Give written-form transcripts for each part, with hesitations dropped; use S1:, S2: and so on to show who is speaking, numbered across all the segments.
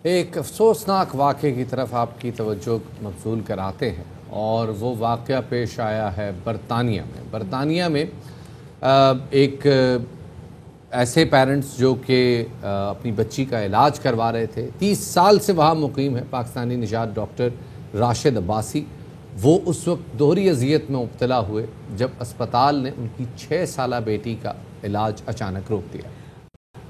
S1: ایک افسوسناک واقعے کی طرف آپ کی توجہ مبذول کراتے ہیں اور وہ واقعہ پیش آیا ہے برطانیہ میں ایک ایسے پیرنٹس جو کہ اپنی بچی کا علاج کروا رہے تھے، 30 سال سے وہاں مقیم ہے پاکستانی نژاد ڈاکٹر راشد عباسی، وہ اس وقت دوہری اذیت میں مبتلا ہوئے جب اسپتال نے ان کی 6 سالہ بیٹی کا علاج اچانک روک دیا۔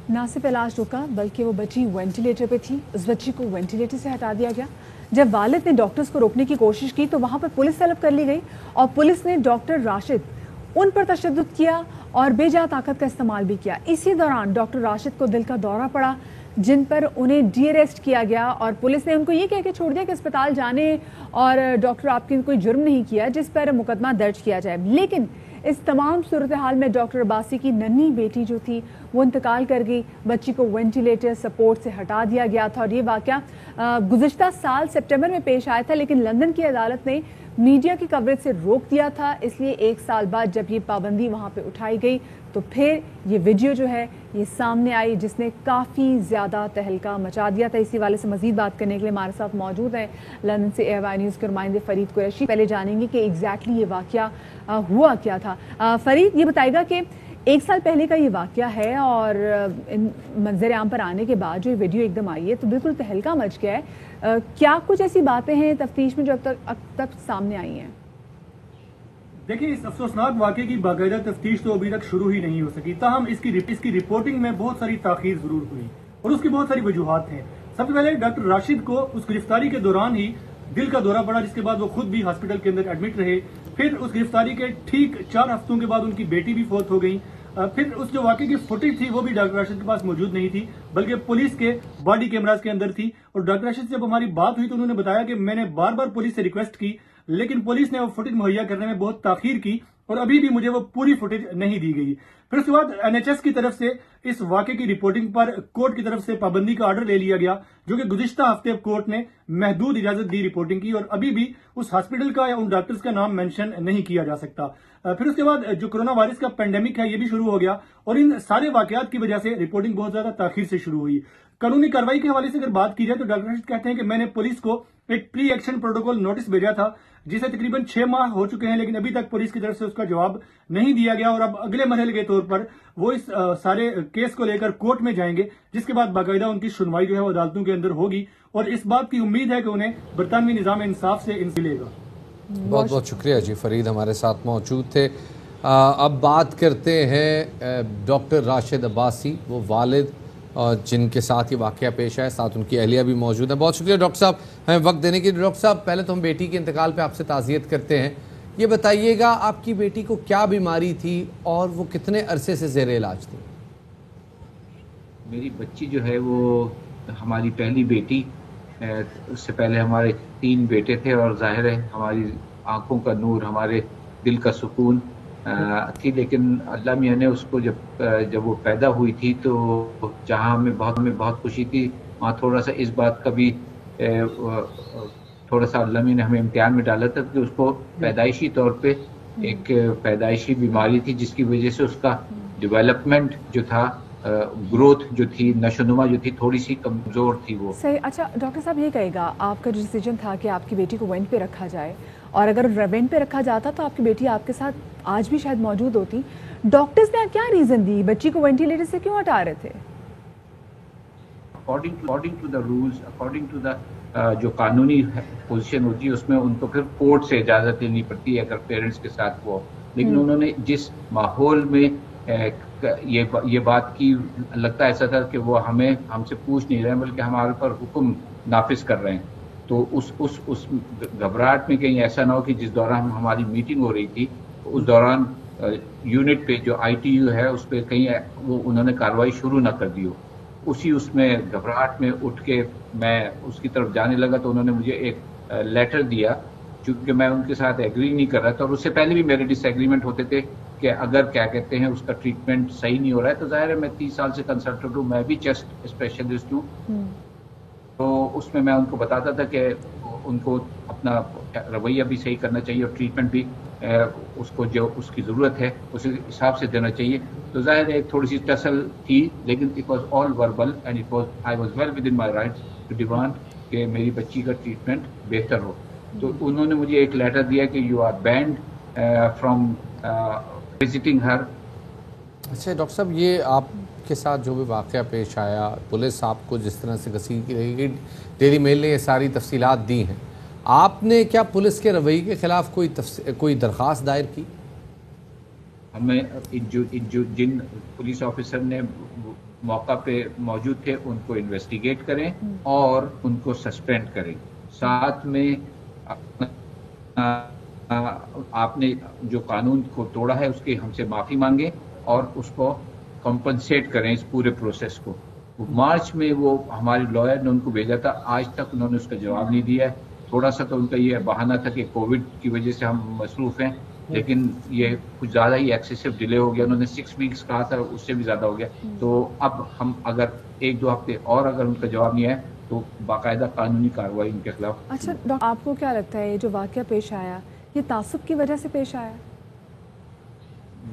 S2: نہ صرف علاج روکا بلکہ وہ بچی وینٹیلیٹر پہ تھی، اس بچی کو وینٹیلیٹر سے ہٹا دیا گیا۔ جب والد نے ڈاکٹرز کو روکنے کی کوشش کی تو وہاں پر پولیس طلب کر لی گئی اور پولیس نے ڈاکٹر راشد ان پر تشدد کیا اور بے جا طاقت کا استعمال بھی کیا۔ اسی دوران ڈاکٹر راشد کو دل کا دورہ پڑا جن پر انہیں ڈی اریسٹ کیا گیا اور پولیس نے ان کو یہ کہہ کے چھوڑ دیا کہ اسپتال جانے اور ڈاکٹر آپ کی کوئی جرم نہیں کیا جس پر مقدمہ درج کیا جائے۔ لیکن اس تمام صورتحال میں ڈاکٹر عباسی کی ننھی بیٹی جو تھی وہ انتقال کر گئی، بچی کو وینٹیلیٹر سپورٹ سے ہٹا دیا گیا تھا اور یہ واقعہ گزشتہ سال سپٹمبر میں پیش آیا تھا، لیکن لندن کی عدالت نے میڈیا کی کوریج سے روک دیا تھا، اس لیے 1 سال بعد جب یہ پابندی وہاں پہ اٹھائی گئی تو پھر یہ ویڈیو جو ہے یہ سامنے آئی جس نے کافی زیادہ تہلکہ مچا دیا تھا۔ اسی والے سے مزید بات کرنے کے لیے ہمارے ساتھ موجود ہیں لندن سے AY نیوز کے نمائندے فرید قریشی۔ پہلے جانیں گے کہ ایگزیکٹلی یہ واقعہ ہوا کیا تھا۔ فرید، یہ بتائے گا کہ 1 سال پہلے کا یہ واقعہ ہے اور منظر عام پر آنے کے بعد جو یہ ویڈیو ایک دم آئی ہے تو بالکل تہلکہ مچ گیا ہے، کیا کچھ ایسی باتیں ہیں تفتیش میں جو اب تک سامنے آئی ہیں؟
S3: دیکھیں، اس افسوسناک واقعے کی باقاعدہ تفتیش تو ابھی تک شروع ہی نہیں ہو سکی، تاہم اس کی رپورٹنگ میں بہت ساری تاخیر ضرور ہوئی اور اس کی بہت ساری وجوہات ہیں۔ سب سے پہلے ڈاکٹر راشد کو اس گرفتاری کے دوران ہی دل کا دورہ پڑا، جس کے بعد وہ خود بھی ہاسپٹل کے اندر ایڈمٹ رہے۔ پھر اس گرفتاری کے ٹھیک 4 ہفتوں کے بعد ان کی بیٹی بھی فوت ہو گئی۔ پھر اس جو واقعے کی فوٹیج تھی وہ بھی ڈاکٹر راشد کے پاس موجود نہیں تھی بلکہ پولیس کے باڈی کیمراز کے اندر تھی، اور ڈاکٹر راشد سے جب ہماری بات ہوئی تو انہوں نے بتایا کہ میں نے بار بار پولیس سے ریکویسٹ کی لیکن پولیس نے وہ فوٹیج مہیا کرنے میں بہت تاخیر کی اور ابھی بھی مجھے وہ پوری فوٹیج نہیں دی گئی۔ پھر اس کے بعد NHS کی طرف سے اس واقعے کی رپورٹنگ پر کورٹ کی طرف سے پابندی کا آرڈر لے لیا گیا، جو کہ گزشتہ ہفتے کورٹ نے محدود اجازت دی رپورٹنگ کی، اور ابھی بھی اس ہاسپٹل کا یا ان ڈاکٹرز کا نام مینشن نہیں کیا جا سکتا۔ پھر اس کے بعد جو کرونا وائرس کا پینڈیمک ہے یہ بھی شروع ہو گیا اور ان سارے واقعات کی وجہ سے رپورٹنگ بہت زیادہ تاخیر سے شروع ہوئی۔ قانونی کارروائی کے حوالے سے اگر بات کی جائے تو ڈاکٹر راشد کہتے ہیں کہ میں نے پولیس کو ایک پری ایکشن پروٹوکول نوٹس بھیجا تھا جسے تقریباً 6 ماہ ہو چکے ہیں، لیکن ابھی تک پولیس کی طرف سے اس کا جواب نہیں دیا گیا اور اب اگلے مرحلے کے طور پر وہ اس سارے کیس کو لے کر کورٹ میں جائیں گے، جس کے بعد باقاعدہ ان کی سنوائی جو ہے وہ عدالتوں کے اندر ہوگی اور اس بات کی امید ہے کہ انہیں برطانوی نظام انصاف سے ملے گا۔
S1: بہت بہت شکریہ جی، فرید ہمارے ساتھ موجود تھے۔ اب بات کرتے ہیں ڈاکٹر راشد عباسی، وہ والد جن کے ساتھ یہ واقعہ پیش آیا، ساتھ ان کی اہلیہ بھی موجود ہیں۔ بہت شکریہ ڈاکٹر صاحب ہمیں وقت دینے کے لیے۔ ڈاکٹر صاحب، پہلے تو ہم بیٹی کے انتقال پہ آپ سے تعزیت کرتے ہیں، یہ بتائیے گا آپ کی بیٹی کو کیا بیماری تھی اور وہ کتنے عرصے سے زیر علاج تھی؟
S4: میری بچی جو ہے وہ ہماری پہلی بیٹی، اس سے پہلے ہمارے 3 بیٹے تھے اور ظاہر ہے ہماری آنکھوں کا نور، ہمارے دل کا سکون تھی، لیکن اللہ میاں نے اس کو جب وہ پیدا ہوئی تھی تو جہاں ہمیں بہت خوشی تھی، وہاں تھوڑا سا اس بات کا بھی تھوڑا سا اللہ میاں نے ہمیں امتحان میں ڈالا تھا کہ اس کو پیدائشی طور پہ ایک پیدائشی بیماری تھی جس کی وجہ سے اس کا ڈیولپمنٹ جو تھا، گروتھ جو تھی، نشو و نما جو تھی، تھوڑی سی کمزور تھی وہ۔
S2: صحیح۔ اچھا ڈاکٹر صاحب، یہ کہے گا آپ کا جو ڈیسیجن تھا کہ آپ کی بیٹی کو وینٹ پہ رکھا جائے، اور اگر وینٹ پہ رکھا جاتا تو آپ کی بیٹی آپ کے ساتھ آج بھی شاید موجود ہوتی، ڈاکٹرز نے کیا ریزن دی، بچی کو وینٹیلیٹر سے کیوں ہٹا رہے تھے؟
S4: According to the rules, according to the جو قانونی پوزیشن ہوتی ہے اس میں ان کو پھر کورٹ سے اجازت لینی پڑتی ہے اگر پیرنٹس کے ساتھ وہ، لیکن انہوں نے جس ماحول میں یہ بات کی، لگتا ایسا تھا کہ وہ ہم سے پوچھ نہیں رہے ہیں بلکہ ہمارے پر حکم نافذ کر رہے ہیں، تو اس گھبراہٹ میں کہیں ایسا نہ ہو کہ جس دوران ہماری میٹنگ ہو رہی تھی اس دوران یونٹ پہ جو ITU ہے اس پہ کہیں وہ انہوں نے کارروائی شروع نہ کر دی ہو۔ اس میں گھبراہٹ میں اٹھ کے میں اس کی طرف جانے لگا تو انہوں نے مجھے ایک لیٹر دیا، چونکہ میں ان کے ساتھ ایگری نہیں کر رہا تھا اور اس سے پہلے بھی میرے ڈس ایگریمنٹ ہوتے تھے کہ اگر کیا کہتے ہیں اس کا ٹریٹمنٹ صحیح نہیں ہو رہا ہے تو ظاہر ہے میں 30 سال سے کنسلٹنٹ ہوں، میں بھی چیسٹ اسپیشلسٹ ہوں، تو اس میں ان کو بتاتا تھا کہ ان کو اپنا رویہ بھی صحیح کرنا چاہیے اور ٹریٹمنٹ بھی اس کو جو اس کی ضرورت ہے اس حساب سے دینا چاہیے، تو ظاہر ہے تھوڑی سی ٹسل تھی، لیکن it was all verbal and it was I was well within my rights to demand کہ میری بچی کا ٹریٹمنٹ بہتر ہو. تو انہوں نے مجھے ایک لیٹر دیا کہ you are banned from visiting her.
S1: اچھا ڈاکٹر صاحب، یہ آپ کے ساتھ جو بھی واقعہ پیش آیا، پولیس آپ کو جس طرح سے گھسیٹ کی رہی گئی، ڈیلی میل نے یہ ساری تفصیلات دی ہیں، آپ نے کیا پولیس کے رویے کے خلاف کوئی درخواست دائر کی؟
S4: ہمیں جن پولیس آفیسر نے موقع پہ موجود تھے ان کو انویسٹیگیٹ کریں اور ان کو سسپینڈ کریں. ساتھ میں آپ نے جو قانون کو توڑا ہے اس کے ہم سے معافی مانگیں اور اس کو کمپنسیٹ کریں اس پورے پروسیس کو. مارچ میں وہ ہمارے لائر نے ان کو بھیجا تھا، آج تک انہوں نے اس کا جواب نہیں دیا ہے. تھوڑا سا تو ان کا یہ بہانہ تھا کہ کووڈ کی وجہ سے ہم مصروف ہیں، لیکن یہ کچھ زیادہ ہی ایکسیسو ڈیلے ہو گیا. انہوں نے 6 ویکس کہا تھا، اس سے بھی زیادہ ہو گیا. تو اب ہم اگر 1-2 ہفتے اور اگر ان کا جواب نہیں آیا تو باقاعدہ قانونی کارروائی ان کے خلاف.
S2: اچھا ڈاکٹر، آپ کو کیا لگتا ہے یہ جو واقعہ پیش آیا یہ تعصب کی وجہ سے پیش آیا؟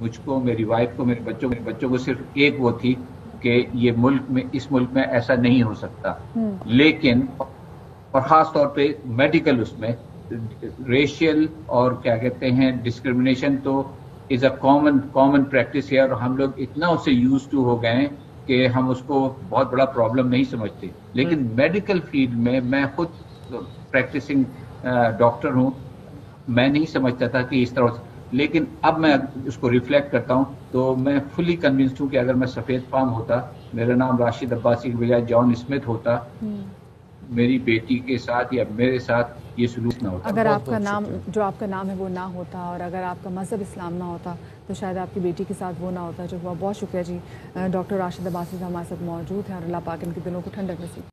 S4: مجھ کو، میری وائف کو، میرے بچوں کو صرف ایک وہ تھی کہ یہ اس ملک میں ایسا نہیں ہو سکتا. لیکن اور خاص طور پہ میڈیکل اس میں ریشیل اور کیا کہتے ہیں ڈسکرمنیشن تو از اے کامن پریکٹس ہے، اور ہم لوگ اتنا اسے یوز ٹو ہو گئے ہیں کہ ہم اس کو بہت بڑا پرابلم نہیں سمجھتے. لیکن میڈیکل فیلڈ میں خود پریکٹسنگ ڈاکٹر ہوں، میں نہیں سمجھتا تھا کہ اس طرح. لیکن اب میں اس کو ریفلیکٹ کرتا ہوں تو میں فلی کنونسڈ ہوں کہ اگر میں سفید فام ہوتا، میرا نام راشد عباسی کے بجائے جان اسمتھ ہوتا، میری بیٹی کے ساتھ یا میرے ساتھ یہ سلوک نہ ہوتا.
S2: اگر آپ کا نام، جو آپ کا نام ہے وہ نہ ہوتا، اور اگر آپ کا مذہب اسلام نہ ہوتا تو شاید آپ کی بیٹی کے ساتھ وہ نہ ہوتا جو ہوا. بہت شکریہ جی. ڈاکٹر راشد عباسی ہمارے ساتھ موجود ہیں، اور اللہ پاک ان کے دلوں کو ٹھنڈک نصیب